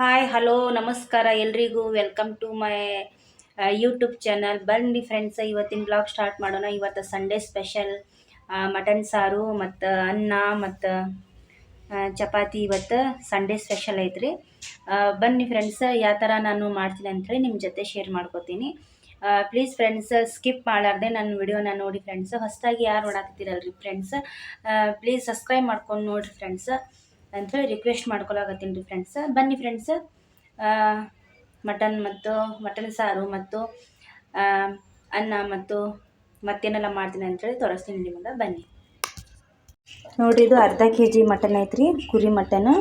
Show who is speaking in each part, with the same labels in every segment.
Speaker 1: Hi hello ನಮಸ್ಕಾರ ಎಲ್ರಿಗೂ welcome to my YouTube channel. ಬನ್ನಿ ಫ್ರೆಂಡ್ಸ್, ಇವತ್ತಿನ ಬ್ಲಾಗ್ ಸ್ಟಾರ್ಟ್ ಮಾಡೋಣ. ಇವತ್ತು ಸಂಡೇ ಸ್ಪೆಷಲ್ ಮಟನ್ ಸಾರು ಮತ್ತು ಅನ್ನ ಮತ್ತು ಚಪಾತಿ. ಇವತ್ತು ಸಂಡೇ ಸ್ಪೆಷಲ್ ಐತ್ರಿ. ಬನ್ನಿ ಫ್ರೆಂಡ್ಸ್, ಯಾವ ಥರ ನಾನು ಮಾಡ್ತೀನಿ ಅಂಥೇಳಿ ನಿಮ್ಮ ಜೊತೆ ಶೇರ್ ಮಾಡ್ಕೋತೀನಿ. ಪ್ಲೀಸ್ ಫ್ರೆಂಡ್ಸ್, ಸ್ಕಿಪ್ ಮಾಡಾರ್ದೆ ನನ್ನ ವಿಡಿಯೋನ ನೋಡಿ ಫ್ರೆಂಡ್ಸ್. ಹೊಸದಾಗಿ ಯಾರು ನೋಡಾಕತ್ತೀರಲ್ರಿ ಫ್ರೆಂಡ್ಸ್, ಪ್ಲೀಸ್ ಸಬ್ಸ್ಕ್ರೈಬ್ ಮಾಡ್ಕೊಂಡು ನೋಡಿರಿ ಫ್ರೆಂಡ್ಸ್ ಅಂಥೇಳಿ ರಿಕ್ವೆಸ್ಟ್ ಮಾಡ್ಕೊಳಕತ್ತೀನಿ ರೀ ಫ್ರೆಂಡ್ಸ್. ಬನ್ನಿ ಫ್ರೆಂಡ್ಸ್, ಮಟನ್ ಸಾರು ಮತ್ತು ಅನ್ನ ಮತ್ತು ಮತ್ತೇನೆಲ್ಲ ಮಾಡ್ತೀನಿ ಅಂಥೇಳಿ ತೋರಿಸ್ತೀನಿ ನಿಮಗೆ. ಬನ್ನಿ ನೋಡಿರಿ, ಇದು ಅರ್ಧ kg ಮಟನ್ ಐತ್ರಿ, ಕುರಿ ಮಟನ್.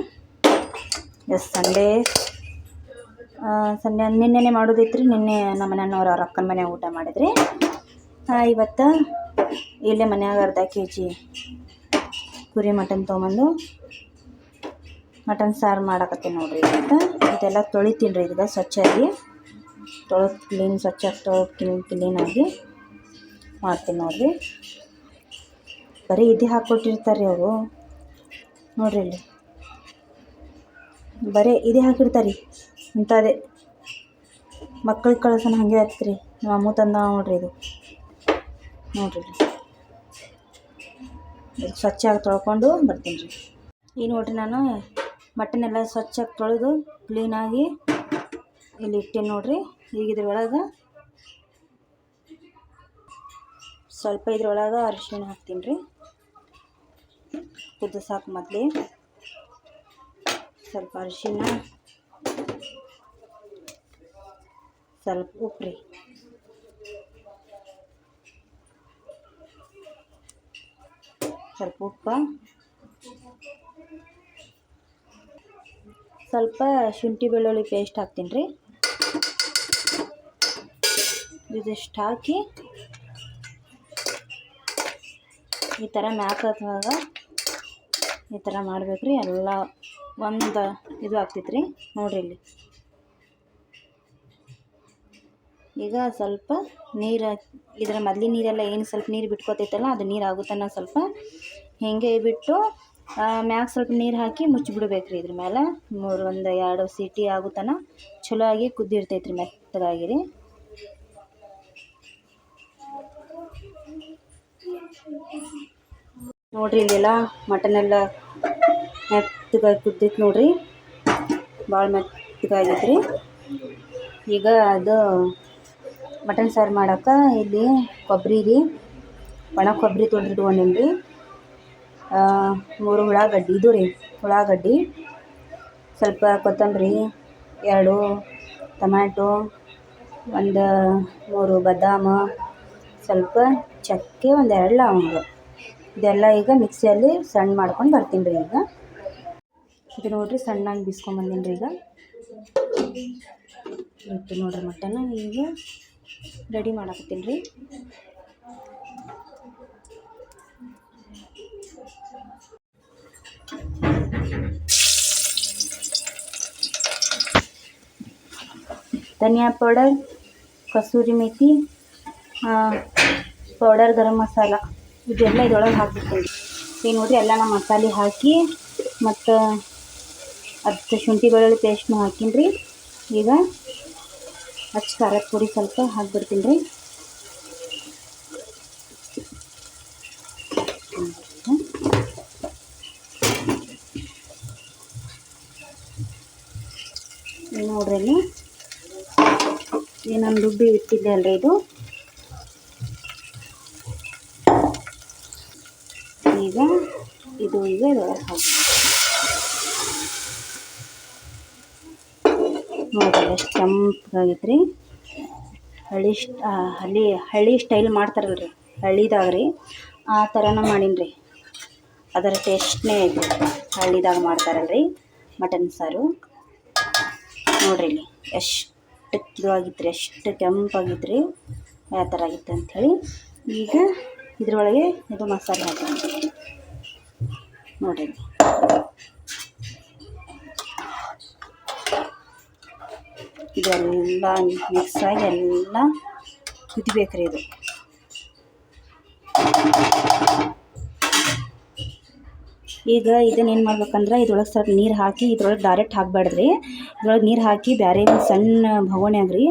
Speaker 1: ಎಸ್, ಸಂಡೇ ನಿನ್ನೆನೆ ಮಾಡೋದೈತ್ರಿ. ನಿನ್ನೆ ನಮ್ಮ ಮನೆಯವ್ರು ಅವ್ರ ಅಕ್ಕನ ಮನ್ಯಾಗ ಊಟ ಮಾಡಿದ್ರಿ. ಇವತ್ತು ಇಲ್ಲೇ ಮನ್ಯಾಗ ಅರ್ಧ kg ಕುರಿ ಮಟನ್ ತೊಗೊಂಬಂದು ಮಟನ್ ಸಾರು ಮಾಡಕತ್ತೀನಿ ನೋಡಿರಿ. ಇವತ್ತು ಇದೆಲ್ಲ ತೊಳಿತೀನಿ ರೀ. ಈಗ ಸ್ವಚ್ಛಾಗಿ ಕ್ಲೀನಾಗಿ ಮಾಡ್ತೀನಿ ನೋಡಿರಿ. ಬರೀ ಇದು ಹಾಕ್ಕೊಟ್ಟಿರ್ತಾರೆ ರೀ ಅವರು. ನೋಡಿರಿ, ಇಲ್ಲಿ ಬರೀ ಇದೇ ಹಾಕಿರ್ತಾರೆ ರೀ. ಇಂಥದ್ದೇ ಮಕ್ಳಿಗೆ ಕಳ್ಸೋಣ ಹಾಗೆ ಆಗ್ತದೆ ರೀ. ನಮ್ಮ ಅಮ್ಮ ತಂದ ನೋಡಿರಿ. ಇದು ನೋಡಿರಿ, ಸ್ವಚ್ಛಾಗಿ ತೊಳ್ಕೊಂಡು ಬರ್ತೀನಿ ರೀ. ಈಗ ನೋಡಿರಿ, ನಾನು ಮಟನ್ ಎಲ್ಲ ಸ್ವಚ್ಛಾಗಿ ತೊಳೆದು ಕ್ಲೀನಾಗಿ ಇಲ್ಲಿ ಇಟ್ಟೇನೆ ನೋಡಿರಿ. ಈಗ ಇದ್ರೊಳಗೆ ಸ್ವಲ್ಪ ಅರಿಶಿಣ ಹಾಕ್ತೀನಿ ರೀ. ಕುದಿಸಾಕು ಮೊದಲೇ ಸ್ವಲ್ಪ ಅರಿಶಿಣ, ಸ್ವಲ್ಪ ಉಪ್ಪು ರೀ. ಸ್ವಲ್ಪ ಉಪ್ಪು, ಸ್ವಲ್ಪ ಶುಂಠಿ ಬೆಳ್ಳುಳ್ಳಿ ಪೇಸ್ಟ್ ಹಾಕ್ತೀನಿ ರೀ. ಇದಿಷ್ಟು ಹಾಕಿ ಈ ಥರ ಮ್ಯಾಕದಾಗ ಈ ಥರ ಮಾಡ್ಬೇಕು ರೀ. ಎಲ್ಲ ಒಂದು ಇದು ಆಗ್ತೈತ್ರಿ ನೋಡಿರಿ. ಇಲ್ಲಿ ಈಗ ಸ್ವಲ್ಪ ನೀರು ಇದರ ಮೊದಲಿನ ನೀರೆಲ್ಲ ಏನು ಸ್ವಲ್ಪ ನೀರು ಬಿಟ್ಕೋತೈತಲ್ಲ, ಅದು ನೀರು ಆಗುತ್ತಾನ ಸ್ವಲ್ಪ ಹೀಗೆ ಬಿಟ್ಟು ಮ್ಯಾಗ ಸ್ವಲ್ಪ ನೀರು ಹಾಕಿ ಮುಚ್ಚಿಬಿಡ್ಬೇಕು ರೀ. ಇದ್ರ ಮೇಲೆ ಒಂದು 2 ಸೀಟಿ ಆಗುತ್ತಾನ ಚಲೋ ಆಗಿ ಕುದ್ದಿರ್ತೈತ್ರಿ, ಮೆತ್ತಗಾಗಿ ರೀ. ನೋಡಿರಿ, ಇಲ್ಲೆಲ್ಲ ಮಟನ್ ಎಲ್ಲ ಮೆತ್ತಗಾಗಿ ಕುದ್ದೈತೆ ನೋಡಿರಿ, ಭಾಳ ಮೆತ್ತಗಾಗೈತ್ರಿ. ಈಗ ಅದು ಮಟನ್ ಸಾರು ಮಾಡೋಕೆ ಇಲ್ಲಿ ಕೊಬ್ಬರಿ ರೀ, ಒಣ ಕೊಬ್ಬರಿ ತೊಳೆದಿಟ್ಕೊಂಡೀನಿ ರೀ. 3 ಉಳ್ಳಾಗಡ್ಡಿ, ಇದು ರೀ ಉಳ್ಳಾಗಡ್ಡಿ, ಸ್ವಲ್ಪ ಕೊತ್ತಂಬರಿ, 2 ಟೊಮ್ಯಾಟೊ, 3 ಬಾದಾಮಿ, ಸ್ವಲ್ಪ ಚಕ್ಕೆ, 2 ಲವಂಗ. ಇದೆಲ್ಲ ಈಗ ಮಿಕ್ಸಿಯಲ್ಲಿ ಸಣ್ಣ ಮಾಡ್ಕೊಂಡು ಬರ್ತೀನಿ ರೀ. ಈಗ ಇದು ನೋಡಿರಿ, ಸಣ್ಣಾಗಿ ಬಿಸ್ಕೊಂಬಂದೀನಿ ರೀ. ಈಗ ಇಟ್ಟು ನೋಡಿರಿ ಮಟನ್ ಈಗ ರೆಡಿ ಮಾಡಕತ್ತೀನಿ ರೀ. ಧನಿಯಾ ಪೌಡರ್, ಕಸೂರಿ ಮೇಥಿ ಪೌಡರ್, ಗರಂ ಮಸಾಲ, ಇದೆಲ್ಲ ಇದ್ರೊಳಗೆ ಹಾಕ್ಬಿಡ್ತೀನಿ. ಈಗ ನೋಡಿರಿ, ಎಲ್ಲ ನಾನು ಮಸಾಲೆ ಹಾಕಿ ಮತ್ತು ಅದು ಶುಂಠಿ ಬೆಳ್ಳುಳ್ಳಿ ಪೇಸ್ಟ್ನೂ ಹಾಕೀನಿ ರೀ. ಈಗ ಖಾರದ ಪುಡಿ ಸ್ವಲ್ಪ ಹಾಕ್ಬಿಡ್ತೀನಿ ರೀ. ನೋಡ್ರಿ, ಅಲ್ಲಿ ನಾನು ರುಬ್ಬಿ ಇಟ್ಟಿದ್ದೆ ಅಲ್ರಿ, ಇದು ಈಗ ಇದ್ರೊಳಗೆ ಹಾಕಿ ನೋಡ್ರಿ, ಎಷ್ಟು ಕೆಂಪಾಗೈತೆ ರೀ. ಹಳ್ಳಿ ಸ್ಟೈಲ್ ಮಾಡ್ತಾರಲ್ರಿ, ಹಳ್ಳಿದಾಗ ರೀ, ಆ ಥರನ ಮಾಡೀನಿ ರೀ. ಅದರ ಟೇಸ್ಟ್ನೇ ಐತಿ, ಹಳ್ಳಿದಾಗ ಮಾಡ್ತಾರಲ್ರಿ ಮಟನ್ ಸಾರು. ನೋಡಿರಿ, ಇಲ್ಲಿ ಎಷ್ಟು ಇದು ಆಗಿತ್ತು ರೀ, ಎಷ್ಟು ಕೆಂಪಾಗಿತ್ತು ರೀ, ಯಾವ ಥರ ಆಗಿತ್ತು ಅಂಥೇಳಿ. ಈಗ ಇದ್ರೊಳಗೆ ಇದು ಮಸಾಲೆ ಹಾಕಿ ನೋಡಿರಿ. ಇದೆಲ್ಲ ಮಿಕ್ಸಾಗಿ ಎಲ್ಲ ಕುದಿಬೇಕು ರೀ. ಇದು ಈಗ ಇದನ್ನ ಏನು ಮಾಡ್ಬೇಕಂದ್ರೆ ಇದ್ರೊಳಗೆ ಸ್ವಲ್ಪ ನೀರು ಹಾಕಿ ಇದ್ರೊಳಗೆ ಡೈರೆಕ್ಟ್ ಹಾಕಬೇಡ್ರಿ. ಇದ್ರೊಳಗೆ ನೀರು ಹಾಕಿ ಬೇರೆ ಒಂದು ಸಣ್ಣ ಭಗೋಣ್ಯಾಗ ರೀ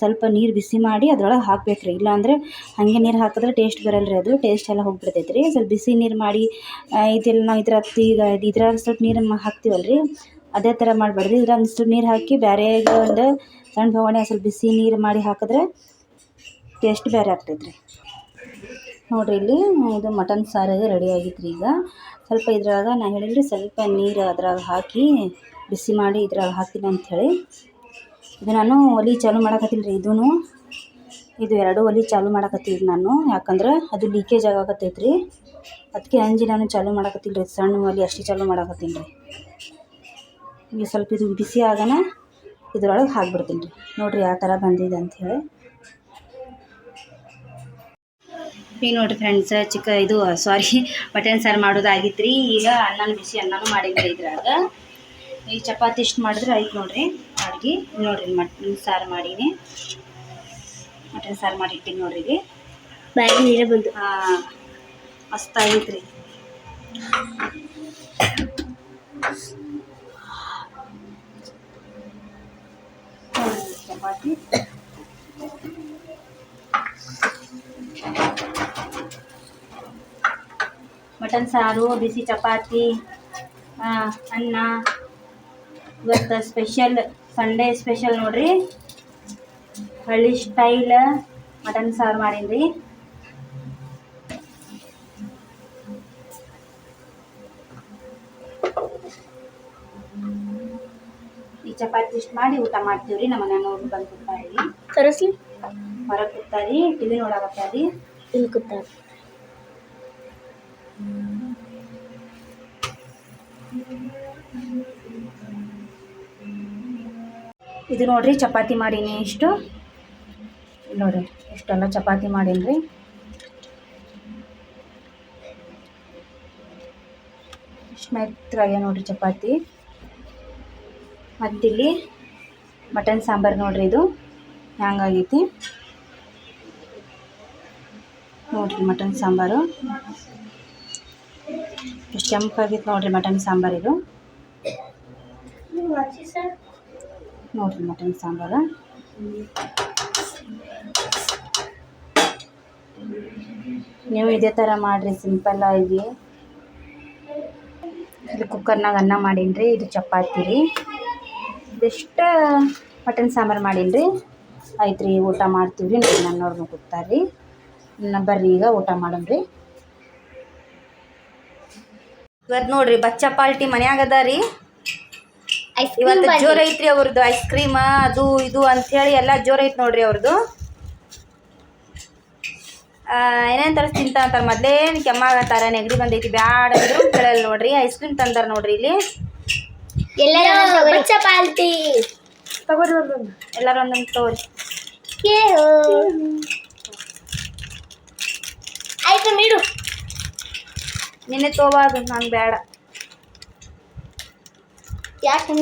Speaker 1: ಸ್ವಲ್ಪ ನೀರು ಬಿಸಿ ಮಾಡಿ ಅದ್ರೊಳಗೆ ಹಾಕ್ಬೇಕು ರೀ. ಇಲ್ಲಾಂದರೆ ಹಾಗೆ ನೀರು ಹಾಕಿದ್ರೆ ಟೇಸ್ಟ್ ಬರಲ್ಲ ರೀ, ಅದು ಟೇಸ್ಟ್ ಎಲ್ಲ ಹೋಗಿಬಿಡ್ತೈತೆ ರೀ. ಸ್ವಲ್ಪ ಬಿಸಿ ನೀರು ಮಾಡಿ ಇದೆಲ್ಲ ನಾವು ಇದ್ರಾಗ ಸ್ವಲ್ಪ ನೀರು ಹಾಕ್ತೀವಲ್ಲ ರೀ, ಅದೇ ಥರ ಮಾಡಬೇಡ್ರಿ. ಇದ್ರಾಗ ಇಷ್ಟು ನೀರು ಹಾಕಿ ಬೇರೆ ಒಂದು ಸಣ್ಣ ಭಗೋಣ್ಯಾಗ ಸ್ವಲ್ಪ ಬಿಸಿ ನೀರು ಮಾಡಿ ಹಾಕಿದ್ರೆ ಟೇಸ್ಟ್ ಬೇರೆ ಆಗ್ತೈತೆ ರೀ. ನೋಡಿರಿ ಇಲ್ಲಿ ಇದು ಮಟನ್ ಸಾರು ರೆಡಿ ಆಗಿತ್ತು ರೀ. ಈಗ ಸ್ವಲ್ಪ ಇದ್ರಾಗ ನಾನು ಹೇಳಿದ್ರಿ ಸ್ವಲ್ಪ ನೀರು ಅದ್ರಾಗ ಹಾಕಿ ಬಿಸಿ ಮಾಡಿ ಇದ್ರಾಗ ಹಾಕಿದೆ ಅಂಥೇಳಿ ಇದು ನಾನು ಒಲೆ ಚಾಲು ಮಾಡಕತ್ತೀನಿ ರೀ. ಇದು 2 ಒಲೆ ಚಾಲು ಮಾಡಕತ್ತೀನಿ ನಾನು, ಯಾಕಂದ್ರೆ ಅದು ಲೀಕೇಜ್ ಆಗಕತ್ತೈತೆ ರೀ. ಅದಕ್ಕೆ ಅಂಜಿ ನಾನು ಚಾಲು ಮಾಡಕತ್ತೀನಿ ರೀ, ಸಣ್ಣ ಒಲೆ ಅಷ್ಟೇ ಚಾಲು ಮಾಡಕತ್ತೀನಿ ರೀ. ಈಗ ಸ್ವಲ್ಪ ಇದು ಬಿಸಿ ಆಗೋಣ ಇದ್ರೊಳಗೆ ಹಾಕ್ಬಿಡ್ತೀನಿ ರೀ. ನೋಡಿರಿ ಯಾವ ಥರ ಬಂದಿದೆ ಅಂಥೇಳಿ. ಈಗ ನೋಡಿರಿ ಫ್ರೆಂಡ್ಸ್ ಮಟನ್ ಸಾರು ಮಾಡೋದಾಗಿತ್ತು ರೀ. ಈಗ ಬಿಸಿ ಅನ್ನನೂ ಮಾಡಿದ್ರಿ. ಇದ್ರಾಗ ಈಗ ಚಪಾತಿ ಇಷ್ಟು ಮಾಡಿದ್ರೆ ಆಯ್ತು ನೋಡಿರಿ ಅಡ್ಗೆ. ನೋಡಿರಿ ಮಟನ್ ಸಾರು ಮಾಡೀನಿ, ಮಟನ್ ಸಾರು ಮಾಡಿಟ್ಟಿನಿ ನೋಡ್ರಿ. ಈಗ ಬ್ಯಾಗಿ ನೀರೇ ಬಂತು. ಮಸ್ತ್ ಆಗೈತೆ ರೀ. ಚಪಾತಿ ಮಟನ್ ಸಾರು, ಬಿಸಿ ಚಪಾತಿ, ಅನ್ನ. ಇವತ್ತು ಸ್ಪೆಷಲ್ ಸಂಡೇ ಸ್ಪೆಷಲ್ ನೋಡ್ರಿ, ಹಳ್ಳಿ ಸ್ಟೈಲ್ ಮಟನ್ ಸಾರು ಮಾಡೀನಿ. ಈ ಚಪಾತಿ ಇಷ್ಟು ಮಾಡಿ ಊಟ ಮಾಡ್ತೀವ್ರಿ. ನಮ್ಮ ಮನೆಯವ್ರು ಬಂದು ಕೂತಾರಿ, ತರಿಸ್ಲಿ ಹೊರಗೆ ಕೂತಾರಿ, ಟಿವಿ ನೋಡಕತ್ತಾರಿ, ಇಲ್ಲಿ ಕೂತಾರಿ. ಇದು ನೋಡ್ರಿ ಚಪಾತಿ ಮಾಡೀನಿ ಇಷ್ಟು. ನೋಡ್ರಿ ಇಷ್ಟೆಲ್ಲ ಚಪಾತಿ ಮಾಡೀನಿ. ಇಷ್ಟು ಮೆತ್ತಗಾಗ್ಯಾವ ನೋಡ್ರಿ ಚಪಾತಿ. ಮತ್ತಿಲ್ಲಿ ಮಟನ್ ಸಾಂಬಾರು ನೋಡ್ರಿ, ಇದು ಹ್ಯಾಂಗಾಗೈತಿ ನೋಡ್ರಿ. ಮಟನ್ ಸಾಂಬಾರು ಎಷ್ಟು ಕೆಂಪಾಗೈತಿ ನೋಡ್ರಿ ಮಟನ್ ಸಾಂಬಾರು. ಇದು ನೋಡ್ರಿ ಮಟನ್ ಸಾಂಬಾರು. ನೀವು ಇದೇ ಥರ ಮಾಡಿರಿ, ಸಿಂಪಲ್ ಆಗಿ. ಇದು ಕುಕ್ಕರ್ನಾಗ ಅನ್ನ ಮಾಡೀನಿ. ಇದು ಚಪಾತಿ ರೀ. ಇದಿಷ್ಟು ಮಟನ್ ಸಾಂಬಾರು ಮಾಡೀನಿ ರೀ. ಆಯ್ತು ರೀ, ಊಟ ಮಾಡ್ತೀವಿ ರೀ. ನನ್ನವ್ರನ್ನ ಕೂತಾರ್ರಿ, ಬರ್ರಿ ಈಗ ಊಟ ಮಾಡಮ್ರಿ. ಇವತ್ತು ನೋಡ್ರಿ ಬಚ್ಚ ಪಾರ್ಟಿ ಮನ್ಯಾಗ ಅದ ರೀ. ಇವತ್ತು ಜೋರ್ ಐತ್ರಿ ಅವ್ರದ್ದು. ಐಸ್ ಕ್ರೀಮ್ ಅದು ಇದು ಅಂಥೇಳಿ ಎಲ್ಲ ಜೋರ್ ಐತೆ ನೋಡ್ರಿ ಅವ್ರದ್ದು. ಏನೇನು ತರಿಸಿ ತಿಂತಾರೆ ಮೊದಲೇನು ಕೆಮ್ಮಾಗತ್ತಾರ, ನೆಗಡಿ ಬಂದೈತಿ, ಬ್ಯಾಡ ಅಂದ್ರು ಕೇಳಲ್ಲ ನೋಡ್ರಿ. ಐಸ್ ಕ್ರೀಮ್ ತಂದಾರ ನೋಡ್ರಿ ಇಲ್ಲಿ. ತಗೋರಿ ಎಲ್ಲರೂ ಒಂದೊಂದು ತಗೋರಿ.
Speaker 2: ಆಯ್ತು ನೀಡು,
Speaker 1: ನಿನ್ನೆ ತಗೋಬಾರ್ದು, ನಂಗೆ ಬೇಡ.
Speaker 2: ಯಾಕೆ